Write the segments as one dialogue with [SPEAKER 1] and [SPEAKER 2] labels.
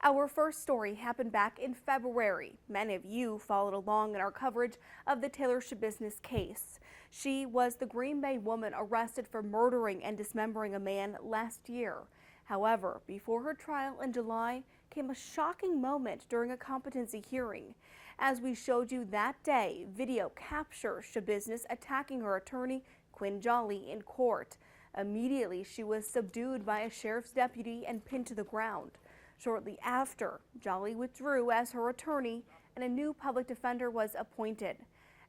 [SPEAKER 1] Our first story happened back in February. Many of you followed along in our coverage of the Taylor Schabusiness case. She was the Green Bay woman arrested for murdering and dismembering a man last year. However, before her trial in July came a shocking moment during a competency hearing. As we showed you that day, video captures Schabusiness attacking her attorney, Quinn Jolly, in court. Immediately, she was subdued by a sheriff's deputy and pinned to the ground. Shortly after, Jolly withdrew as her attorney and a new public defender was appointed.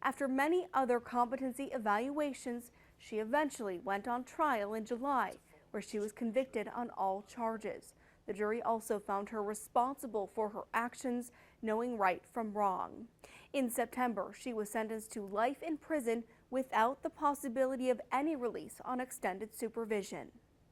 [SPEAKER 1] After many other competency evaluations, she eventually went on trial in July, where she was convicted on all charges. The jury also found her responsible for her actions, knowing right from wrong. In September, she was sentenced to life in prison without the possibility of any release on extended supervision.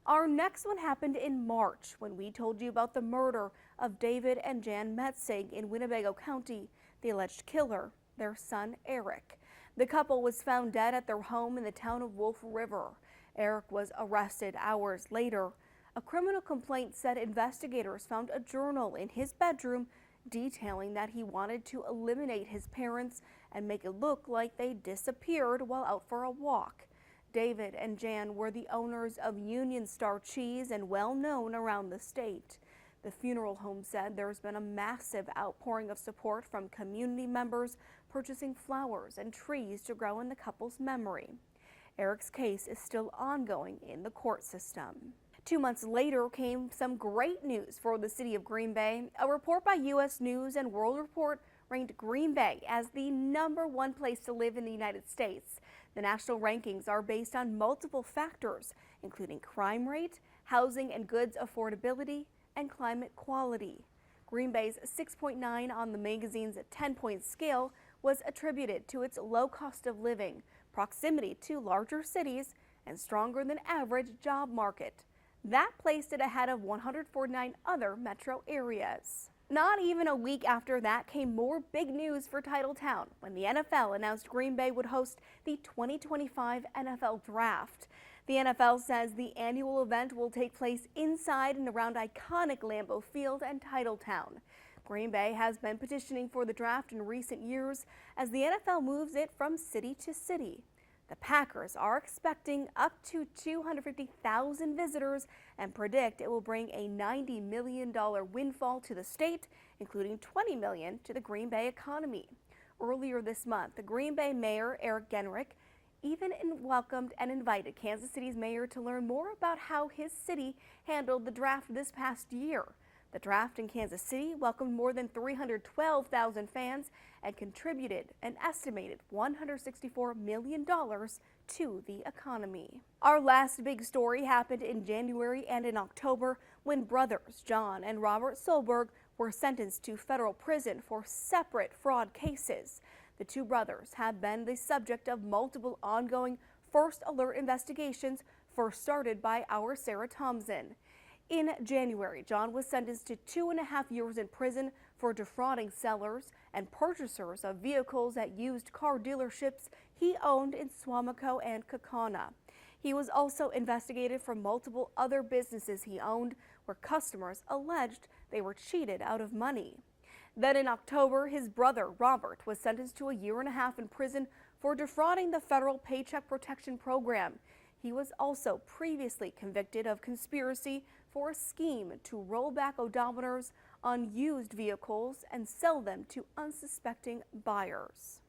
[SPEAKER 1] Our next one happened in March when we told you about the murder of David and Jan Metzig in Winnebago County. The alleged killer, their son Eric. The couple was found dead at their home in the town of Wolf River. Eric was arrested hours later. A criminal complaint said investigators found a journal in his bedroom detailing that he wanted to eliminate his parents and make it look like they disappeared while out for a walk. David and Jan were the owners of Union Star Cheese and well known around the state. The funeral home said there's been a massive outpouring of support from community members purchasing flowers and trees to grow in the couple's memory. Eric's case is still ongoing in the court system. 2 months later came some great news for the city of Green Bay. A report by U.S. News and World Report ranked Green Bay as the #1 place to live in the United States. The national rankings are based on multiple factors, including crime rate, housing and goods affordability, and climate quality. Green Bay's 6.9 on the magazine's 10-point scale was attributed to its low cost of living, proximity to larger cities, and stronger than average job market. That placed it ahead of 149 other metro areas. Not even a week after that came more big news for Titletown when the NFL announced Green Bay would host the 2025 NFL Draft. The NFL says the annual event will take place inside and around iconic Lambeau Field and Titletown. Green Bay has been petitioning for the draft in recent years as the NFL moves it from city to city. The Packers are expecting up to 250,000 visitors and predict it will bring a $90 million windfall to the state, including $20 million to the Green Bay economy. Earlier this month, the Green Bay Mayor Eric Genrich even welcomed and invited Kansas City's mayor to learn more about how his city handled the draft this past year. The draft in Kansas City welcomed more than 312,000 fans and contributed an estimated $164 million to the economy. Our last big story happened in January and in October when brothers John and Robert Solberg were sentenced to federal prison for separate fraud cases. The two brothers have been the subject of multiple ongoing first alert investigations, first started by our Sarah Thompson. In January, John was sentenced to 2.5 years in prison for defrauding sellers and purchasers of vehicles at used car dealerships he owned in Suamico and Kaukauna. He was also investigated for multiple other businesses he owned where customers alleged they were cheated out of money. Then in October, his brother Robert was sentenced to 1.5 years in prison for defrauding the federal Paycheck Protection Program. He was also previously convicted of conspiracy for a scheme to roll back odometers on used vehicles and sell them to unsuspecting buyers.